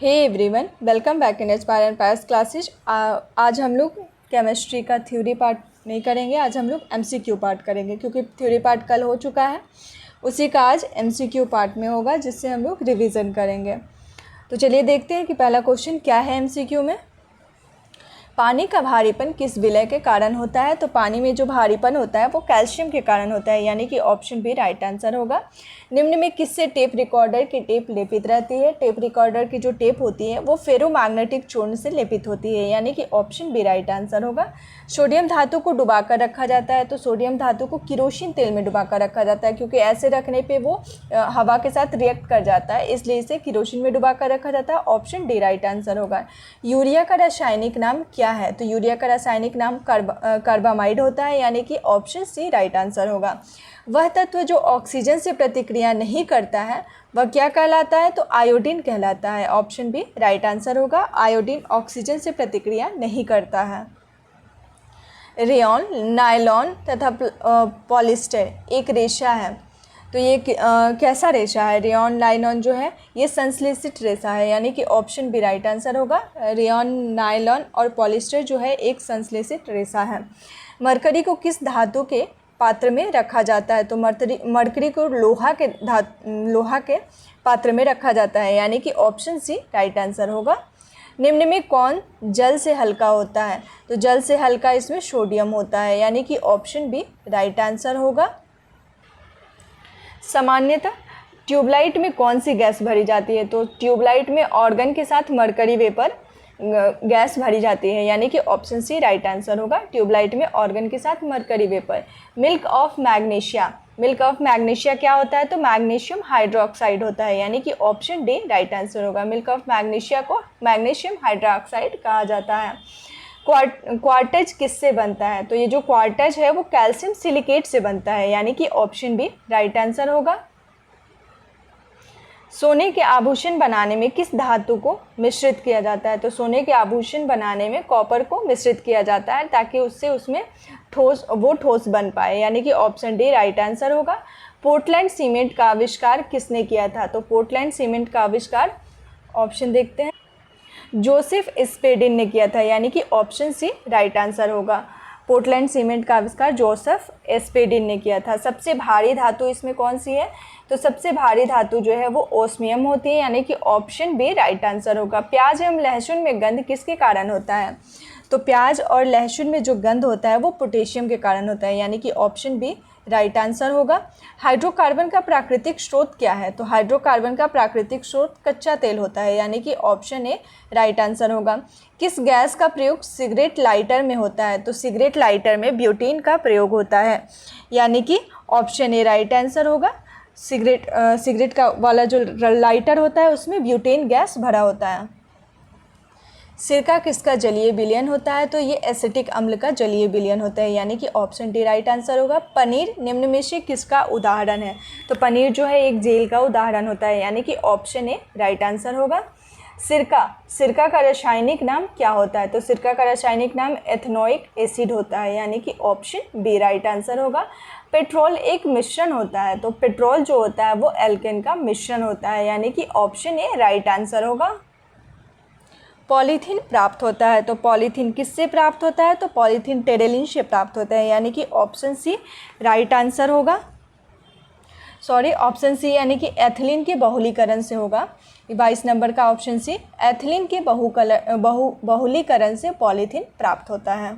Hey everyone, welcome back in Aspire and Pyres classes. आज हम लोग केमिस्ट्री का थ्योरी पार्ट नहीं करेंगे। आज हम लोग एमसीक्यू पार्ट करेंगे क्योंकि थ्योरी पार्ट कल हो चुका है। उसी का आज एमसीक्यू पार्ट में होगा जिससे हम लोग रिवीजन करेंगे। तो चलिए देखते हैं कि पहला क्वेश्चन क्या है एमसीक्यू में। पानी का भारीपन किस विलय के कारण होता है? तो पानी में जो भारीपन होता है वो कैल्शियम के कारण होता है, यानी कि ऑप्शन बी राइट आंसर होगा। निम्न में किससे टेप रिकॉर्डर की टेप लेपित रहती है? टेप रिकॉर्डर की जो टेप होती है वो फेरोमैग्नेटिक चूर्ण से लेपित होती है, यानी कि ऑप्शन बी राइट आंसर होगा। सोडियम धातु को डुबाकर रखा जाता है, तो सोडियम धातु को किरोसिन तेल में डुबाकर रखा जाता है क्योंकि ऐसे रखने पे वो हवा के साथ रिएक्ट कर जाता है, इसलिए इसे किरोसिन में डुबाकर रखा जाता है। ऑप्शन डी राइट आंसर होगा। यूरिया का रासायनिक नाम क्या है? तो यूरिया का रासायनिक नाम कार्बामाइड होता है, यानी कि ऑप्शन सी राइट आंसर होगा। वह तत्व जो ऑक्सीजन से प्रतिक्रिया नहीं करता है वह क्या कहलाता है? तो आयोडीन कहलाता है। ऑप्शन बी राइट आंसर होगा। आयोडीन ऑक्सीजन से प्रतिक्रिया नहीं करता है। रेयॉन, नायलॉन तथा पॉलिस्टर एक रेशा है, तो ये कैसा रेशा है? रेयॉन, नायलॉन जो है ये संश्लेषित रेशा है, यानी कि ऑप्शन बी राइट आंसर होगा। रेयॉन, नायलॉन और पॉलिस्टर जो है एक संश्लेषित रेशा है। मरकरी को किस धातु के पात्र में रखा जाता है? तो मरकरी को लोहा के पात्र में रखा जाता है, यानी कि ऑप्शन सी राइट आंसर होगा। निम्न में कौन जल से हल्का होता है? तो जल से हल्का इसमें सोडियम होता है, यानी कि ऑप्शन बी राइट आंसर होगा। सामान्यतः ट्यूबलाइट में कौन सी गैस भरी जाती है? तो ट्यूबलाइट में ऑर्गन के साथ मरकरी वेपर गैस भरी जाती है, यानी कि ऑप्शन सी राइट आंसर होगा। ट्यूबलाइट में ऑर्गन के साथ mercury vapour. Milk of magnesia, milk of magnesia क्या होता है? तो मैग्नीशियम हाइड्रोक्साइड होता है, यानी कि ऑप्शन डी राइट आंसर होगा। मिल्क ऑफ मैग्नीशिया को मैग्नीशियम हाइड्रोक्साइड कहा जाता है। क्वार्टज किससे बनता है? तो ये जो क्वार्टज है वो कैल्शियम सिलिकेट से बनता है, यानी कि ऑप्शन बी राइट आंसर होगा। सोने के आभूषण बनाने में किस धातु को मिश्रित किया जाता है? तो सोने के आभूषण बनाने में कॉपर को मिश्रित किया जाता है ताकि उसमें ठोस बन पाए, यानी कि ऑप्शन डी राइट आंसर होगा। पोर्टलैंड सीमेंट का आविष्कार किसने किया था? तो पोर्टलैंड सीमेंट का आविष्कार ऑप्शन देखते हैं, जोसेफ स्पेडिन ने किया था, यानी कि ऑप्शन सी राइट आंसर होगा। पोर्टलैंड सीमेंट का आविष्कार जोसेफ स्पेडिन ने किया था। सबसे भारी धातु इसमें कौन सी है? तो सबसे भारी धातु जो है वो ओस्मियम होती है, यानी कि ऑप्शन बी राइट आंसर होगा। प्याज एवं लहसुन में गंध किसके कारण होता है? तो प्याज और लहसुन में जो गंध होता है वो पोटेशियम के कारण होता है, यानी कि ऑप्शन बी राइट आंसर होगा। हाइड्रोकार्बन का प्राकृतिक स्रोत क्या है? तो हाइड्रोकार्बन का प्राकृतिक स्रोत कच्चा तेल होता है, यानी कि ऑप्शन ए राइट आंसर होगा। किस गैस का प्रयोग सिगरेट लाइटर में होता है? तो सिगरेट लाइटर में ब्यूटेन का प्रयोग होता है, यानी कि ऑप्शन ए राइट आंसर होगा। सिगरेट का वाला जो लाइटर होता है उसमें ब्यूटेन गैस भरा होता है। सिरका किसका जलीय विलयन होता है? तो ये एसिटिक अम्ल का जलीय विलयन होता है, यानी कि ऑप्शन डी राइट आंसर होगा। पनीर निम्न में से किसका उदाहरण है? तो पनीर जो है एक जेल का उदाहरण होता है, यानी कि ऑप्शन ए राइट आंसर होगा। सिरका का रासायनिक नाम क्या होता है? तो सिरका का रासायनिक नाम एथेनोइक एसिड होता है, यानी कि ऑप्शन बी राइट आंसर होगा। पेट्रोल एक मिश्रण होता है, तो पेट्रोल जो होता है वो एल्केन का मिश्रण होता है, यानी कि ऑप्शन ए राइट आंसर होगा। पॉलीथीन प्राप्त होता है, तो पॉलीथीन किससे प्राप्त होता है? तो पॉलीथीन टेरेलिन से प्राप्त होता है, यानी कि ऑप्शन सी राइट आंसर होगा। ऑप्शन सी यानी कि एथिलीन के बहुलीकरण से होगा। 22 नंबर का ऑप्शन सी, एथिलीन के बहुलीकरण से पॉलीथीन प्राप्त होता है।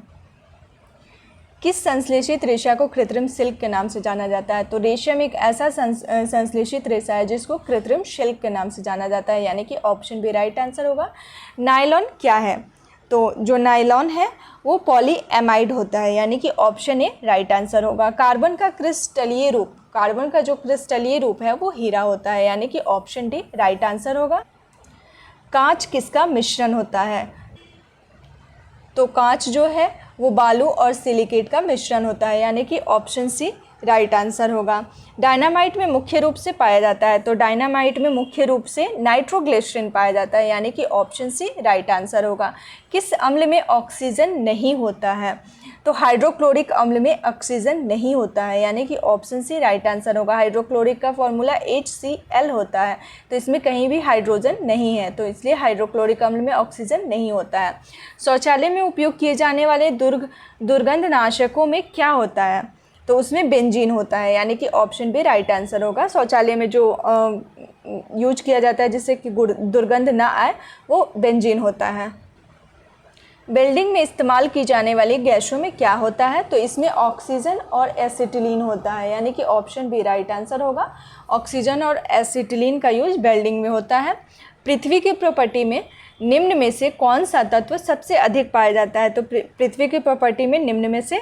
किस संश्लेषित रेशा को कृत्रिम सिल्क के नाम से जाना जाता है? तो रेशम एक ऐसा संश्लेषित रेशा है जिसको कृत्रिम सिल्क के नाम से जाना जाता है, यानी कि ऑप्शन बी राइट आंसर होगा। नायलॉन क्या है? तो जो नायलॉन है वो पॉलीएमाइड होता है, यानी कि ऑप्शन ए राइट आंसर होगा। कार्बन का जो क्रिस्टलीय रूप है वो हीरा होता है, यानी कि ऑप्शन डी राइट आंसर होगा। कांच किसका मिश्रण होता है? तो कांच जो है वो बालू और सिलिकेट का मिश्रण होता है, यानी कि ऑप्शन सी राइट आंसर होगा। डायनामाइट में मुख्य रूप से पाया जाता है, तो डायनामाइट में मुख्य रूप से नाइट्रोग्लिसरीन पाया जाता है, यानी कि ऑप्शन सी राइट आंसर होगा। किस अम्ल में ऑक्सीजन नहीं होता है, तो हाइड्रोक्लोरिक अम्ल में ऑक्सीजन नहीं होता है, यानी कि ऑप्शन सी राइट आंसर होगा। हाइड्रोक्लोरिक का फॉर्मूला HCl होता है, तो इसमें कहीं भी हाइड्रोजन नहीं है, तो इसलिए हाइड्रोक्लोरिक अम्ल में ऑक्सीजन नहीं होता है। शौचालय में उपयोग किए जाने वाले दुर्गंधनाशकों में क्या होता है, तो उसमें बेंजीन होता है, यानी कि ऑप्शन बी राइट आंसर होगा। शौचालय में जो यूज किया जाता है जिससे कि दुर्गंध ना आए, वो बेंजीन होता है। बिल्डिंग में इस्तेमाल की जाने वाली गैसों में क्या होता है, तो इसमें ऑक्सीजन और एसिटिलीन होता है, यानी कि ऑप्शन बी राइट आंसर होगा। ऑक्सीजन और एसिटिलीन का यूज बिल्डिंग में होता है। पृथ्वी की प्रॉपर्टी में निम्न में से कौन सा तत्व सबसे अधिक पाया जाता है, तो पृथ्वी की प्रॉपर्टी में निम्न में से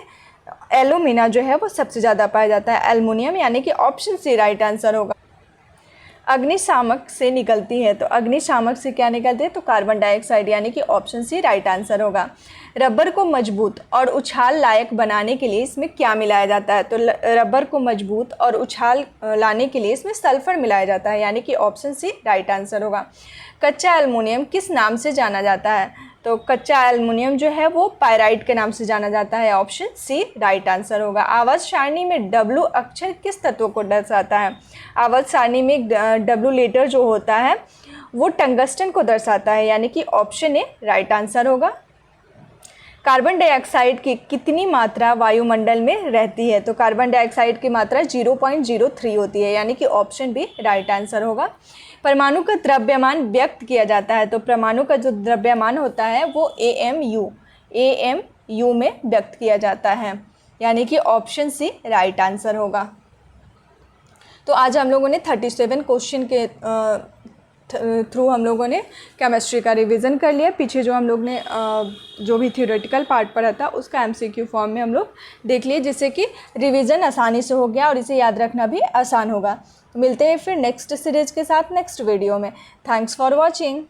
एल्यूमिना जो है वो सबसे ज़्यादा पाया जाता है, एल्युमिनियम, यानी कि ऑप्शन सी राइट आंसर होगा। अग्निशामक से निकलती है, तो अग्निशामक से क्या निकलती है, तो कार्बन डाइऑक्साइड, यानी कि ऑप्शन सी राइट आंसर होगा। रबर को मजबूत और उछाल लायक बनाने के लिए इसमें क्या मिलाया जाता है, तो रबर को मजबूत और उछाल लाने के लिए इसमें सल्फर मिलाया जाता है, यानी कि ऑप्शन सी राइट आंसर होगा। कच्चा एल्युमिनियम किस नाम से जाना जाता है, तो कच्चा एल्युमिनियम जो है वो पायराइट के नाम से जाना जाता है, ऑप्शन सी राइट आंसर होगा। आवर्त सारणी में W अक्षर किस तत्व को दर्शाता है, आवर्त सारणी में W लेटर जो होता है वो टंगस्टन को दर्शाता है, यानी कि ऑप्शन ए राइट आंसर होगा। कार्बन डाइऑक्साइड की कितनी मात्रा वायुमंडल में रहती है, तो कार्बन डाइऑक्साइड की मात्रा 0.03 होती है, यानी कि ऑप्शन बी राइट आंसर होगा। परमाणु का द्रव्यमान व्यक्त किया जाता है, तो परमाणु का जो द्रव्यमान होता है वो AMU में व्यक्त किया जाता है, यानी कि ऑप्शन सी राइट आंसर होगा। तो आज हम लोगों ने 37 क्वेश्चन के थ्रू हम लोगों ने केमिस्ट्री का रिवीजन कर लिया। पीछे जो हम लोग ने जो भी थ्योरेटिकल पार्ट पढ़ा था उसका MCQ फॉर्म में हम लोग देख लिए, जिससे कि रिवीजन आसानी से हो गया और इसे याद रखना भी आसान होगा। मिलते हैं फिर नेक्स्ट सीरीज के साथ नेक्स्ट वीडियो में। Thanks for watching.